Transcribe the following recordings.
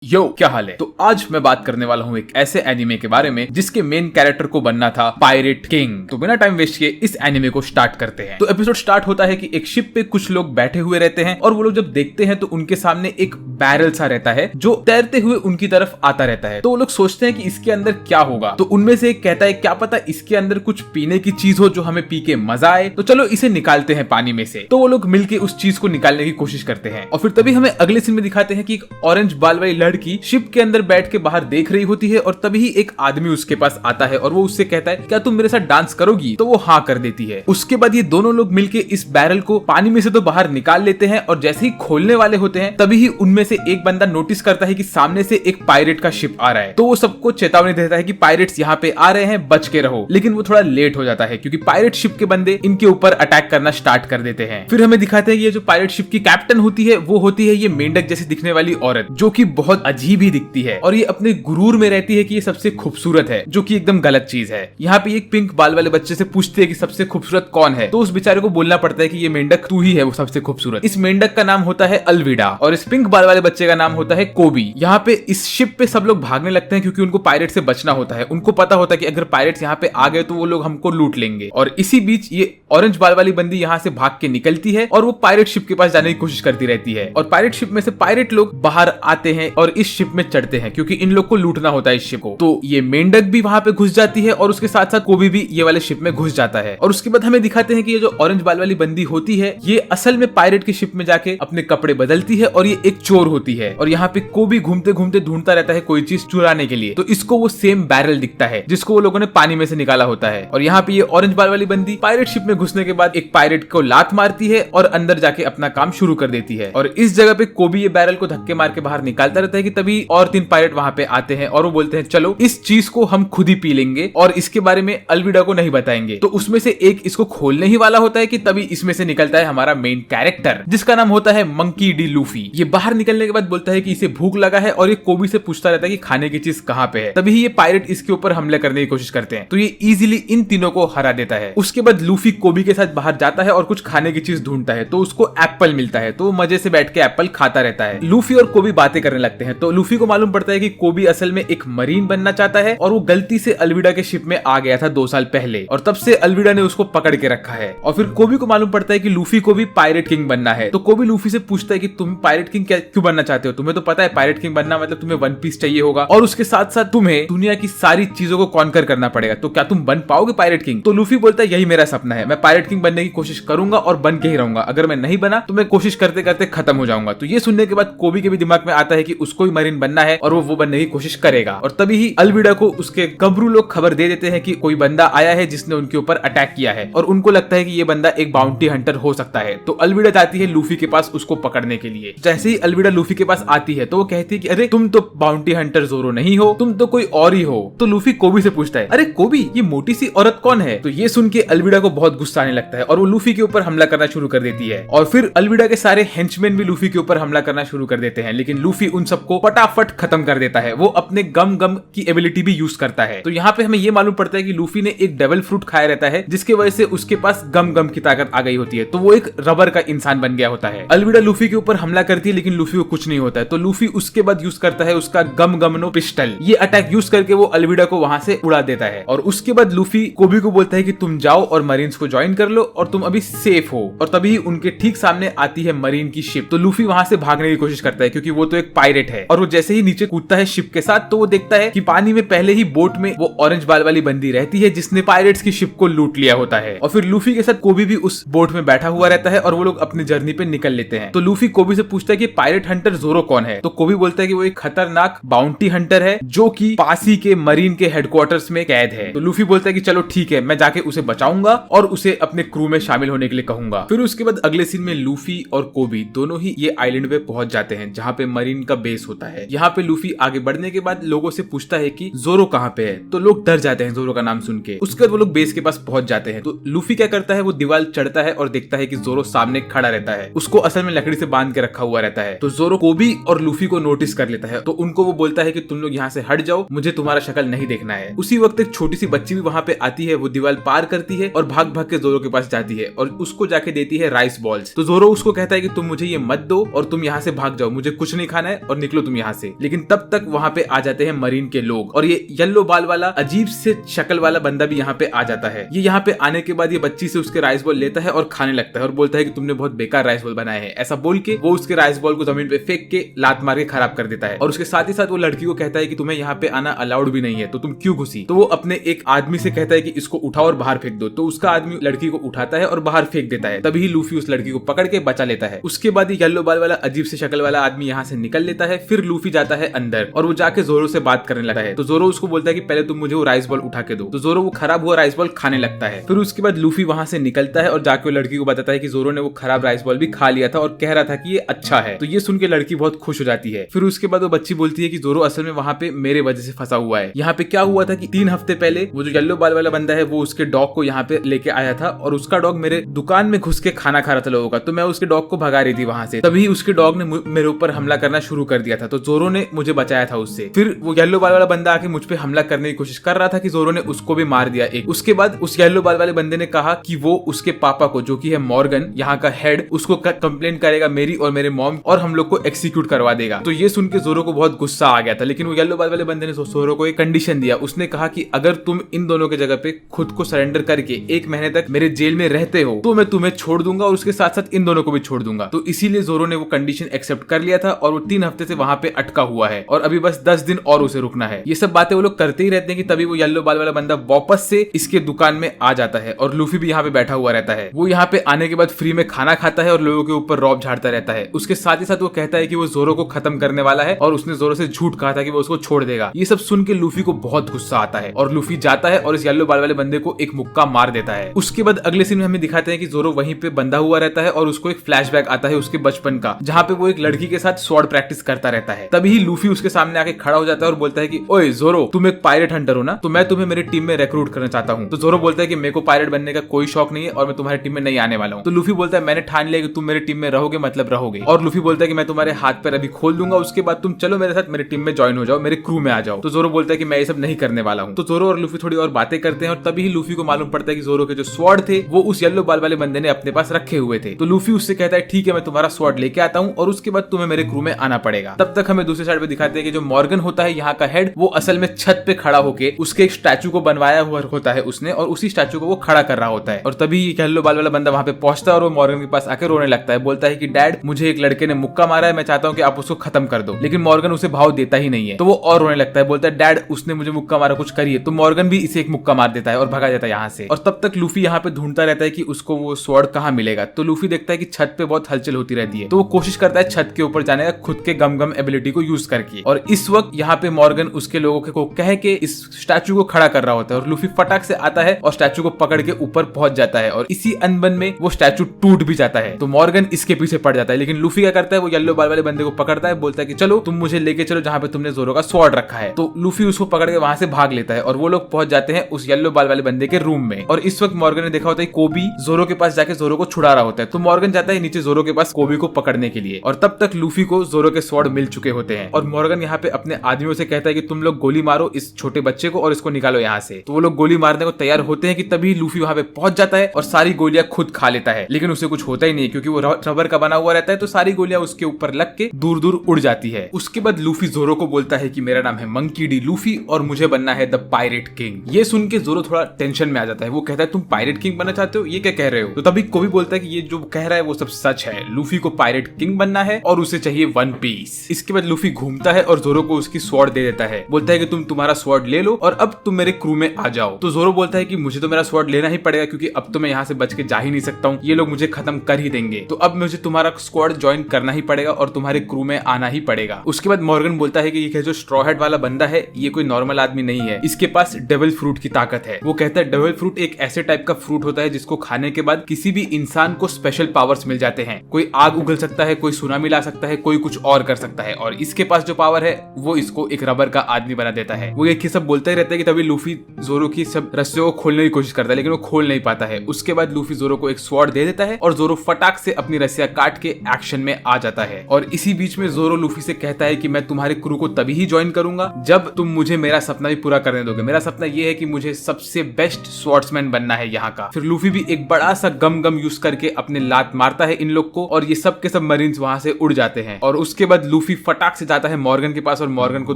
यो क्या हाल है। तो आज मैं बात करने वाला हूँ एक ऐसे एनिमे के बारे में जिसके मेन कैरेक्टर को बनना था पायरेट किंग। तो बिना टाइम वेस्ट किए इस एनिमे को स्टार्ट करते हैं। तो एपिसोड स्टार्ट होता है कि एक शिप पे कुछ लोग बैठे हुए रहते हैं और वो लोग जब देखते हैं तो उनके सामने एक बैरल सा रहता है जो तैरते हुए उनकी तरफ आता रहता है। तो वो लोग सोचते हैं कि इसके अंदर क्या होगा। तो उनमें से एक कहता है क्या पता इसके अंदर कुछ पीने की चीज हो जो हमें पी के मजा आए, तो चलो इसे निकालते हैं पानी में से। तो वो लोग मिलके उस चीज को निकालने की कोशिश करते हैं और फिर तभी हमें अगले सीन में दिखाते हैं कि एक ऑरेंज बाल वाली लड़की शिप के अंदर बैठ के बाहर देख रही होती है और तभी ही एक आदमी उसके पास आता है और वो उससे कहता है क्या तुम मेरे साथ डांस करोगी। तो वो हाँ कर देती है। उसके बाद ये दोनों लोग मिलके इस बैरल को पानी में से तो बाहर निकाल लेते हैं और जैसे ही खोलने वाले होते हैं तभी ही उनमें से एक बंदा नोटिस करता है कि सामने से एक पायरेट का शिप आ रहा है। तो वो सबको चेतावनी देता है कि पायरेट्स यहाँ पे आ रहे हैं, बच के रहो। लेकिन वो थोड़ा लेट हो जाता है क्योंकि पायरेट शिप के बंदे इनके ऊपर अटैक करना स्टार्ट कर देते हैं। फिर हमें दिखाते हैं कि ये जो पायरेट शिप की कैप्टन होती है वो होती है ये मेंढक जैसी दिखने वाली औरत जो कि बहुत अजीब ही दिखती है और ये अपने गुरूर में रहती है कि ये सबसे खूबसूरत है, जो कि एकदम गलत चीज है। यहाँ पे एक पिंक बाल वाले बच्चे से पूछते हैं कि सबसे खूबसूरत कौन है। तो उस बेचारे को बोलना पड़ता है कि ये मेंढक तू ही है वो सबसे खूबसूरत। इस मेंढक का नाम होता है अलविडा और इस पिंक बाल वाले बच्चे का नाम होता है कोबी। यहाँ पे इस शिप पे सब लोग भागने लगते हैं क्योंकि उनको पायरेट से बचना होता है। उनको पता होता है कि अगर पायरेट्स यहाँ पे आ गए तो वो लोग हमको लूट लेंगे। और इसी बीच ये ऑरेंज बाल वाली बंदी यहाँ से भाग के निकलती है और वो पायरेट शिप के पास जाने की कोशिश करती रहती है और पायरेट शिप में से पायरेट लोग बाहर आते हैं और इस शिप में चढ़ते हैं क्योंकि इन लोग को लूटना होता है इस शिप को। तो ये मेंढक भी वहां पे घुस जाती है और उसके साथ साथ कोबी भी ये वाले शिप में घुस जाता है। और उसके बाद हमें दिखाते हैं कि ये जो ऑरेंज बाल वाली बंदी होती है ये असल में पायरेट की शिप में जाके अपने कपड़े बदलती है और ये एक चोर होती है। और यहाँ पे कोबी घूमते घूमते ढूंढता रहता है कोई चीज चुराने के लिए। तो इसको वो सेम बैरल दिखता है जिसको वो लोगों ने पानी में से निकाला होता है। और यहाँ पे ये ऑरेंज बाल वाली बंदी पायरेट शिप में घुसने के बाद एक पायरेट को लात मारती है और अंदर जाके अपना काम शुरू कर देती है। और इस जगह पे कोबी ये बैरल को धक्के मार के बाहर निकालता रहता है कि तभी और 3 पायरेट वहां पे आते हैं और वो बोलते हैं चलो इस चीज को हम खुद ही पी लेंगे और इसके बारे में अलविडा को नहीं बताएंगे। तो उसमें से एक इसको खोलने ही वाला होता है कि तभी इसमें से निकलता है हमारा मेन कैरेक्टर जिसका नाम होता है मंकी डी लूफी। ये बाहर निकलने के बाद बोलता है कि इसे भूख लगा है और ये कोबी से पूछता रहता है कि खाने की चीज कहाँ पे है। तभी ये पायरेट इसके ऊपर हमला करने की कोशिश करते हैं तो ये इजीली इन तीनों को हरा देता है। उसके बाद लूफी कोबी के साथ बाहर जाता है और कुछ खाने की चीज ढूंढता है तो उसको एप्पल मिलता है तो वो मजे से बैठ के एप्पल खाता रहता है। लूफी और कोबी बातें करने लगते हैं तो लूफी को मालूम पड़ता है कि कोबी असल में एक मरीन बनना चाहता है और वो गलती से अलविडा के शिप में आ गया था 2 साल पहले और तब से अलविडा ने उसको पकड़ के रखा है। और फिर कोबी को मालूम पड़ता है कि लूफी को भी पायरेट किंग बनना है। तो कोबी लूफी से पूछता है कि तुम पायरेट किंग क्यों बनना चाहते हो, तुम्हें तो पता है पायरेट किंग बनना मतलब तुम्हें वन पीस चाहिए होगा और उसके साथ साथ तुम्हें दुनिया की सारी चीजों को कॉन्कर करना पड़ेगा, तो क्या तुम बन पाओगे पायरेट किंग। तो लूफी बोलता है यही मेरा सपना है, मैं पायरेट किंग बनने की कोशिश करूंगा और बन के ही रहूंगा, अगर मैं नहीं बना तो मैं कोशिश करते करते खत्म हो जाऊंगा। तो ये सुनने के बाद कोबी के भी दिमाग में आता है कि उसको भी मरीन बनना है और वो बनने की कोशिश करेगा। और तभी ही अलविडा को उसके गबरू लोग खबर दे देते हैं कि कोई बंदा आया है जिसने उनके ऊपर अटैक किया है और उनको लगता है कि ये बंदा एक बाउंटी हंटर हो सकता है। तो अलविडा जाती है लूफी के पास उसको पकड़ने के लिए। जैसे ही अलविडा लूफी के पास आती है तो वो कहती है कि अरे तुम तो बाउंटी हंटर जोरो नहीं हो, तुम तो कोई और ही हो। तो लूफी कोबी से पूछता है अरे कोबी ये मोटी सी औरत कौन है। तो ये सुन के अलविडा को बहुत गुस्सा आने लगता है और वो लूफी के ऊपर हमला करना शुरू कर देती है। और फिर अलविडा के सारे हेंचमैन भी लूफी के ऊपर हमला करना शुरू कर देते हैं लेकिन लूफी उन सबको फटाफट खत्म कर देता है। वो अपने गम गम की एबिलिटी भी यूज करता है। तो यहाँ पे हमें ये मालूम पड़ता है कि लूफी ने एक डेविल फ्रूट खाया रहता है जिसकी वजह से उसके पास गम गम की ताकत आ गई होती है, तो वो एक रबर का इंसान बन गया होता है। अलविडा लूफी के ऊपर हमला करती है लेकिन लूफी को कुछ नहीं होता है। तो लूफी उसके बाद यूज करता है उसका गम गमनो पिस्टल। ये अटैक यूज करके वो अलविडा को वहां से उड़ा देता है। और उसके बाद लूफी कोबी को बोलता है कि तुम जाओ और मरीन्स को ज्वाइन कर लो और तुम अभी सेफ हो। और तभी उनके ठीक सामने आती है मरीन की शिप। तो लूफी वहां से भागने की कोशिश करता है क्योंकि वो तो एक पायरेट है। और वो जैसे ही नीचे कूदता है शिप के साथ तो वो देखता है कि पानी में पहले ही बोट में वो ऑरेंज बाल वाली बंदी रहती है जिसने पायरेट्स की शिप को लूट लिया होता है। और फिर लूफी के साथ कोबी भी उस बोट में बैठा हुआ रहता है और वो लोग अपनी जर्नी पे निकल लेते हैं। तो लूफी कोबी से पूछता है कि पायरेट हंटर जोरो कौन है। तो कोबी बोलता है कि वो एक खतरनाक बाउंटी हंटर है जो कि पासी के मरीन के हेडक्वार्टर्स में कैद है। तो लूफी बोलता है कि चलो ठीक है, मैं जाके उसे बचाऊंगा और उसे अपने क्रू में शामिल होने के लिए कहूंगा। फिर उसके बाद अगले सीन में लूफी और कोबी दोनों ही ये आइलैंड पे पहुंच जाते हैं जहाँ पे मरीन का बेस होता है। यहाँ पे लूफी आगे बढ़ने के बाद लोगों से पूछता है कि जोरो कहाँ पे है। तो लोग डर जाते हैं जोरो का नाम सुन के। उसके बाद वो लोग बेस के पास पहुंच जाते हैं। तो लूफी क्या करता है वो दीवार चढ़ता है और देखता है कि जोरो सामने खड़ा रहता है। उसको असल में लकड़ी से बांध के रखा हुआ रहता है। तो जोरो कोबी और लूफी को नोटिस कर लेता है तो उनको वो बोलता है कि तुम लोग यहाँ से हट जाओ, मुझे तुम्हारा शक्ल नहीं देखना है। उसी वक्त एक छोटी सी बच्ची भी वहाँ पे आती है। वो दीवार पार करती है और भाग भाग के जोरो के पास जाती है और उसको जाके देती है राइस बॉल्स। तो जोरो उसको कहता है कि तुम मुझे ये मत दो और तुम यहाँ से भाग जाओ, मुझे कुछ नहीं खाना है और निकलो तुम यहाँ से। लेकिन तब तक वहाँ पे आ जाते हैं मरीन के लोग और ये येलो बाल वाला अजीब से शक्ल वाला बंदा भी यहाँ पे आ जाता है। ये यहाँ पे आने के बाद ये बच्ची से उसके राइस बॉल लेता है और खाने लगता है और बोलता है कि तुमने बहुत बेकार राइस बॉल बनाए हैं। ऐसा बोल के वो उसके राइस बॉल को जमीन पे फेंक के लात मार के खराब कर देता है और उसके साथ ही साथ वो लड़की को कहता है कि तुम्हें यहाँ पे आना अलाउड भी नहीं है, तो तुम क्यों घुसी। तो वो अपने एक आदमी से कहता है कि इसको उठाओ और बाहर फेंक दो। तो उसका आदमी लड़की को उठाता है और बाहर फेंक देता है। तभी लूफी उस लड़की को पकड़ के बचा लेता है। उसके बाद ये येलो बाल वाला अजीब से शक्ल वाला आदमी यहाँ से निकल लेता है। फिर लूफी जाता है अंदर और वो जाके जोरो से बात करने लगता है। तो जोरो उसको बोलता है कि पहले तुम मुझे वो राइस बॉल उठा के दो। तो जोरो वो खराब हुआ राइस बॉल खाने लगता है। फिर उसके बाद लूफी वहां से निकलता है और जाके वो लड़की को बताता है कि जोरो ने वो खराब राइस बॉल भी खा लिया था और कह रहा था कि ये अच्छा है। तो ये सुन के लड़की बहुत खुश हो जाती है। फिर उसके बाद वो बच्ची बोलती है कि जोरो असल में वहां पे मेरे वजह से फंसा हुआ है। यहाँ पे क्या हुआ था कि 3 हफ्ते पहले वो जो येलो बाल वाला बंदा है वो उसके डॉग को यहाँ पे लेके आया था और उसका डॉग मेरे दुकान में घुस के खाना खा रहा था लोगों का। तो मैं उसके डॉग को भगा रही थी वहां से, तभी उसके डॉग ने मेरे ऊपर हमला करना शुरू कर दिया था। तो जोरो ने मुझे बचाया था उससे। फिर वो येलो बाल वाला बंदा आके मुझ पे हमला करने की कोशिश कर रहा था कि जोरो ने उसको भी मार दिया एक। उसके बाद उस येलो बाल वाले बंदे ने कहा कि वो उसके पापा को, जो कि है मॉर्गन यहाँ का हेड, उसको कंप्लेन करेगा मेरी और मेरे मॉम और हम लोग को एक्सिक्यूट करवा देगा। तो ये सुन के जोरो को बहुत गुस्सा आ गया था। लेकिन वो येलो बाल वाले बंदे ने जोरो को एक कंडीशन दिया। उसने कहा कि अगर तुम इन दोनों के जगह पे खुद को सरेंडर करके 1 महीने तक मेरे जेल में रहते हो तो मैं तुम्हें छोड़ दूंगा और उसके साथ साथ इन दोनों को भी छोड़ दूंगा। तो इसीलिए जोरो ने वो कंडीशन एक्सेप्ट कर लिया था और वो 3 हफ्ते से वहां पे अटका हुआ है और अभी बस 10 दिन और उसे रुकना है। ये सब बातें वो लोग करते ही रहते हैं कि तभी वो येलो बाल वाला बंदा वापस से इसके दुकान में आ जाता है और लूफी भी यहाँ पे बैठा हुआ रहता है। वो यहाँ पे आने के बाद फ्री में खाना खाता है और लोगों के ऊपर रौब झाड़ता रहता है। उसके साथ ही साथ वो कहता है कि वो जोरो को खत्म करने वाला है और उसने जोरो से झूठ कहा था कि वो उसको छोड़ देगा। ये सब सुन के लूफी को बहुत गुस्सा आता है और लूफी जाता है और इस येलो बाल वाले बंदे को एक मुक्का मार देता है। उसके बाद अगले सीन में हमें दिखाते हैं कि जोरो वहीं पे बंधा हुआ रहता है और उसको एक फ्लैशबैक आता है उसके बचपन का, जहाँ पे वो एक लड़की के साथ स्वॉर्ड प्रैक्टिस करता रहता है। तभी लूफी उसके सामने आके खड़ा हो जाता है और बोलता है कि ओए जोरो, तुम एक पायरेट हंटर हो ना, तो मैं तुम्हें मेरी टीम में रिक्रूट करना चाहता हूँ। तो जोरो बोलता है कि मेरे को पायरेट बनने का कोई शौक नहीं है और मैं तुम्हारी टीम में नहीं आने वाला हूँ। तो लूफी बोलता है मैंने ठान लिया कि तुम मेरी टीम में रहोगे, मतलब रहोगे। और लूफी बोलता है कि मैं तुम्हारे हाथ पैर अभी खोल दूंगा, उसके बाद तुम चलो मेरे साथ मेरी टीम में ज्वाइन हो जाओ, मेरे क्रू में आ जाओ। तो जोरो बोलता है कि मैं ये सब नहीं करने वाला हूँ। तो जोरो और लूफी थोड़ी और बातें करते हैं और तभी लूफी को मालूम पड़ता है कि जोरो के जो स्वॉर्ड थे वो उस येलो बाल वाले बंदे ने अपने पास रखे हुए थे। तो लूफी उससे कहता है ठीक है मैं तुम्हारा स्वॉर्ड लेके आता हूँ और उसके बाद तुम्हें मेरे क्रू में आना पड़ेगा। तब तक हमें दूसरी साइड पे दिखाते हैं कि जो मॉर्गन होता है यहाँ का हेड, वो असल में छत पे खड़ा होके उसके एक स्टैचू को बनवाया हुआ होता है उसने और उसी स्टैचू को वो खड़ा कर रहा होता है। और तभी येलो बाल वाला बंदा वहां पे पहुंचता है और वो मॉर्गन के पास आके रोने लगता है। बोलता है कि डैड, मुझे एक लड़के ने मुक्का मारा है, मैं चाहता हूँ कि आप उसको खत्म कर दो। लेकिन मॉर्गन उसे भाव देता ही नहीं है। तो वो और रोने लगता है, बोलता है डैड उसने मुझे मुक्का मारा, कुछ करिए। तो मॉर्गन भी इसे एक मुक्का मार देता है और भगा जाता है यहाँ से। और तब तक लूफी यहाँ पे ढूंढता रहता है कि उसको वो स्वॉर्ड कहाँ मिलेगा। तो लूफी देखता है कि छत पे बहुत हलचल होती रहती है, तो वो कोशिश करता है छत के ऊपर जाने का खुद के गम एबिलिटी को यूज करके। और इस वक्त यहाँ पे मॉर्गन उसके लोगों को कह के इस स्टैचू को खड़ा कर रहा होता है और लूफी फटाक से आता है और स्टैचू को पकड़ के ऊपर पहुंच जाता है और इसी अनबन में वो स्टैचू टूट भी जाता है। तो मॉर्गन इसके पीछे पड़ जाता है। लेकिन लूफी क्या करता है, वो येलो बाल वाले बंदे को पकड़ता है, बोलता है कि चलो तुम मुझे लेके चलो जहाँ पे तुमने जोरो का स्वॉर्ड रखा है। तो लूफी उसको पकड़ के वहां से भाग लेता है और वो लोग पहुंच जाते हैं उस येलो बाल वाले बंदे के रूम में। और इस वक्त मॉर्गन ने देखा होता है कोबी जोरो के पास जाके जोरो को छुड़ा रहा होता है। तो मॉर्गन जाता है नीचे जोरो के पास कोबी को पकड़ने के लिए और तब तक लूफी को जोरो के स्वॉर्ड मिल चुके होते हैं। और मॉर्गन यहाँ पे अपने आदमियों से कहता है कि तुम लोग गोली मारो इस छोटे बच्चे को और इसको निकालो यहाँ से। तो वो लोग गोली मारने को तैयार होते हैं कि तभी लूफी वहां पे पहुंच जाता है और सारी गोलियां खुद खा लेता है। लेकिन उसे कुछ होता ही नहीं क्योंकि वो रबर का बना हुआ रहता है, तो सारी गोलियां उसके ऊपर लग के दूर दूर उड़ जाती है। उसके बाद लूफी जोरो को बोलता है कि मेरा नाम है मंकी डी लूफी और मुझे बनना है द पायरेट किंग। ये सुन के जोरो थोड़ा टेंशन में आ जाता है। वो कहता है तुम पायरेट किंग बनना चाहते हो, ये क्या कह रहे हो। तो तभी कोबी बोलता है कि ये जो कह रहा है वो सब सच है, लूफी को पायरेट किंग बनना है और उसे चाहिए 1 पीस। इसके बाद लूफी घूमता है और जोरो को उसकी स्वॉर्ड दे देता है। बोलता है कि तुम तुम्हारा स्वॉर्ड ले लो और अब तुम मेरे क्रू में आ जाओ। तो जोरो बोलता है कि मुझे तो मेरा स्वॉर्ड लेना ही पड़ेगा क्योंकि अब तो मैं यहाँ से बच के जा ही नहीं सकता हूँ, ये लोग मुझे खत्म कर ही देंगे। तो अब मुझे तुम्हारा स्क्वाड ज्वाइन करना ही पड़ेगा और तुम्हारे क्रू में आना ही पड़ेगा। उसके बाद मॉर्गन बोलता है कि ये जो स्ट्रॉ हेड वाला बंदा है ये कोई नॉर्मल आदमी नहीं है, इसके पास डेविल फ्रूट की ताकत है। वो कहता है डेविल फ्रूट एक ऐसे टाइप का फ्रूट होता है जिसको खाने के बाद किसी भी इंसान को स्पेशल पावर्स मिल जाते हैं। कोई आग उगल सकता है, कोई सुनामी ला सकता है, कोई कुछ और कर सकता है और इसके पास जो पावर है वो इसको एक रबर का आदमी बना देता है। वो एक ही सब बोलता ही रहता है कि तभी लूफी जोरो की सब रस्सियों को खोलने की कोशिश करता है लेकिन वो खोल नहीं पाता है। उसके बाद लूफी जोरो को एक स्वॉर्ड दे देता है और जोरो फटाक से अपनी रस्सियां काट के एक्शन में आ जाता है। और इसी बीच में जोरो लूफी से कहता है कि मैं तुम्हारे क्रू को तभी ही ज्वाइन करूंगा जब तुम मुझे मेरा सपना भी पूरा करने दोगे। मेरा सपना ये है कि मुझे सबसे बेस्ट स्वॉर्ड्समैन बनना है यहाँ का। फिर लूफी भी एक बड़ा सा गम यूज करके अपने लात मारता है इन लोग को और ये सब के सब मरीन्स वहां से उड़ जाते हैं। और उसके बाद लूफी फटाक से जाता है मॉर्गन के पास और मॉर्गन को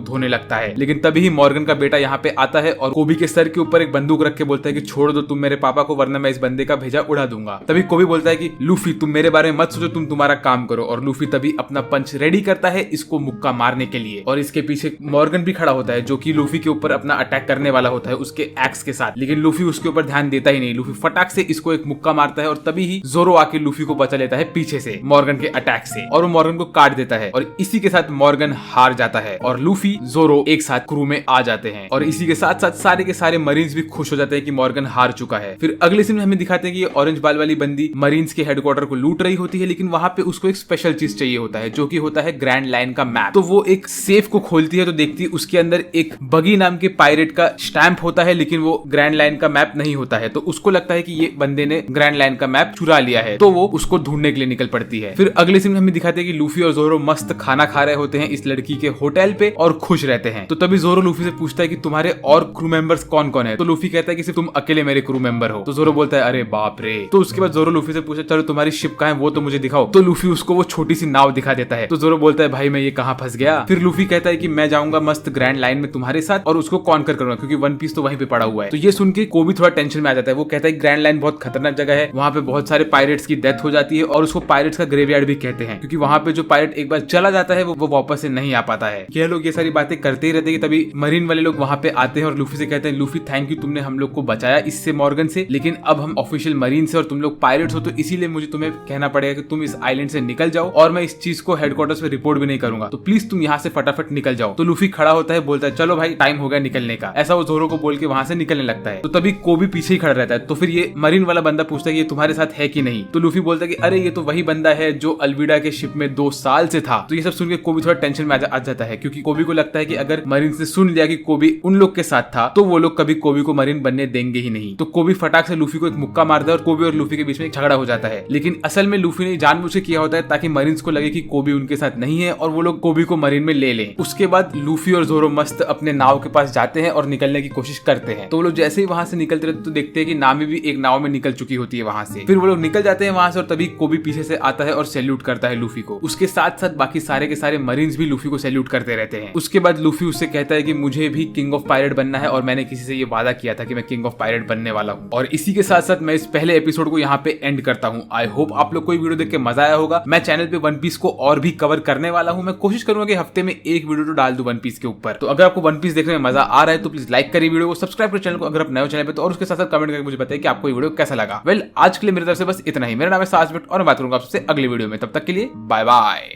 धोने लगता है। लेकिन तभी ही मॉर्गन का बेटा यहाँ पे आता है और कोबी के सर के ऊपर एक बंदूक रख के बोलता है कि छोड़ दो तुम मेरे पापा को, वरना मैं इस बंदे का भेजा उड़ा दूंगा। तभी कोबी बोलता है कि लूफी तुम मेरे बारे में मत सोचो, तुम तुम्हारा काम करो। और लूफी तभी अपना पंच रेडी करता है इसको मुक्का मारने के लिए। और इसके पीछे मॉर्गन भी खड़ा होता है जो कि लूफी के ऊपर अपना अटैक करने वाला होता है उसके एक्स के साथ। लेकिन लूफी उसके ऊपर ध्यान देता ही नहीं। लूफी फटाक से इसको एक मुक्का मारता है और तभी ही जोरो आके लूफी को बचा लेता है पीछे से मॉर्गन के अटैक से, और वो मॉर्गन को काट देता है। और इसी के साथ मॉर्गन हार जाता है और लूफी जोरो एक साथ क्रू में आ जाते हैं। और इसी के साथ साथ सारे के सारे मरीन्स भी खुश हो जाते हैं कि मॉर्गन हार चुका है। फिर अगले सीन में हमें दिखाते हैं कि ऑरेंज बाल वाली बंदी मरीन्स के हेडक्वार्टर को लूट रही होती है, लेकिन वहां पे उसको एक स्पेशल चीज चाहिए होता है जो कि होता है ग्रैंड लाइन का मैप। तो वो एक सेफ को खोलती है तो देखती है उसके अंदर एक बगी नाम के पायरेट का स्टैंप होता है, लेकिन वो ग्रैंड लाइन का मैप नहीं होता है। तो उसको लगता है कि ये बंदे ने ग्रैंड लाइन का मैप चुरा लिया है, तो वो उसको ढूंढने के लिए निकल पड़ती है। फिर अगले सीन में हमें दिखाते हैं कि लूफी और जोरो मस्त खाना खा रहे होते हैं इस लड़की के होटल पे और खुश रहते हैं। तो तभी जोरो लूफी से पूछता है कि तुम्हारे और क्रू मेंबर्स कौन कौन है। तो लूफी कहता है कि सिर्फ तुम अकेले मेरे क्रू मेंबर हो। तो जोरो बोलता है अरे बाप रे। तो उसके बाद जोरो लूफी से पूछता है चलो तुम्हारी शिप कहाँ है वो तो मुझे दिखाओ। तो लूफी उसको वो छोटी सी नाव दिखा देता है। तो जोरो बोलता है भाई मैं ये कहाँ फंस गया। फिर लूफी कहता है कि मैं जाऊंगा मस्त ग्रैंड लाइन में तुम्हारे साथ और उसको कॉन्कर करूंगा क्योंकि वन पीस तो वहीं पे पड़ा हुआ है। तो ये सुन के कोबी थोड़ा टेंशन में आ जाता है। वो कहता है ग्रैंड लाइन बहुत खतरनाक जगह है, वहां पे बहुत सारे पायरेट्स की डेथ हो जाती है और उसको पायरेट्स का ग्रेवयार्ड भी कहते हैं क्योंकि वहां पे जो पायरेट एक बार चला जाता है वो वापस से नहीं आ पाता है। ये लोग ये सारी बातें करते ही रहते हैं। तभी मरीन वाले लोग वहां पे आते हैं और लूफी से कहते हैं लूफी थैंक यू तुमने हम लोग को बचाया इससे मॉर्गन से, लेकिन अब हम ऑफिशियल मरीन से और तुम लोग पायरेट्स हो तो इसीलिए मुझे तुम्हें कहना पड़ेगा कि तुम इस आइलैंड से निकल जाओ और मैं इस चीज को हेडक्वार्टर्स पे रिपोर्ट भी नहीं करूंगा, तो प्लीज तुम यहाँ से फटाफट निकल जाओ। तो लूफी खड़ा होता है, बोलता है चलो भाई टाइम हो गया निकलने का। ऐसा वो जोरो को बोल के वहां से निकलने लगता है। तो तभी कोबी पीछे ही खड़ा रहता है। तो फिर ये मरीन वाला बंदा पूछता है कि ये तुम्हारे साथ है कि नहीं। तो लूफी बोलता है कि अरे ये तो वही बंदा है जो अल्विडा के शिप में 2 साल से था। तो ये सब सुन के कोबी थोड़ा टेंशन में आ जाता है क्योंकि कोबी को लगता है कि अगर मरीन से सुन लिया कि कोबी उन लोग के साथ था तो वो लोग कभी कोबी को मरीन बनने देंगे ही नहीं। तो कोबी फटाक से लूफी को एक मुक्का मारता है और कोबी और लूफी के बीच में एक झगड़ा हो जाता है। लेकिन असल में लूफी ने जानबूझ के किया होता है ताकि मरीन्स को लगे कि कोबी उनके साथ नहीं है और वो लोग कोबी को मरीन में ले लें। उसके बाद लूफी और जोरो मस्त अपने नाव के पास जाते हैं और निकलने की कोशिश करते हैं। तो वो लोग जैसे ही वहां से निकलते रहते तो देखते हैं कि नामी भी एक नाव में निकल चुकी होती है वहां से। फिर वो लोग निकल जाते हैं वहां से और तभी कोबी पीछे से आता है और सैल्यूट करता है लूफी को। उसके साथ साथ बाकी सारे के सारे मरीन्स भी लूफी को सैल्यूट करते रहते हैं। उसके बाद लूफी उससे कहता है कि मुझे भी किंग ऑफ पायरेट बनना है और मैंने किसी से ये वादा किया था कि मैं किंग ऑफ पायरेट बनने वाला हूँ। और इसी के साथ साथ मैं इस पहले एपिसोड को यहाँ पे एंड करता हूँ। आई होप आप लोग को वीडियो देख के मजा आया होगा। मैं चैनल पे वन पीस को और भी कवर करने वाला हूँ। मैं कोशिश करूंगा कि हफ्ते में एक वीडियो तो डाल दूं वन पीस के ऊपर। तो अगर आपको वन पीस देखने में मजा आ रहा है तो प्लीज लाइक करिए वीडियो को, सब्सक्राइब करिए चैनल को अगर आप नए चैनल पे तो, और उसके साथ साथ कमेंट करके मुझे बताइए कि आपको ये वीडियो कैसा लगा। वेल आज के लिए मेरी तरफ से बस इतना ही। मेरा नाम है साजबट और मैं बात करूंगा आपसे अगले वीडियो में। तब तक के लिए बाय बाय।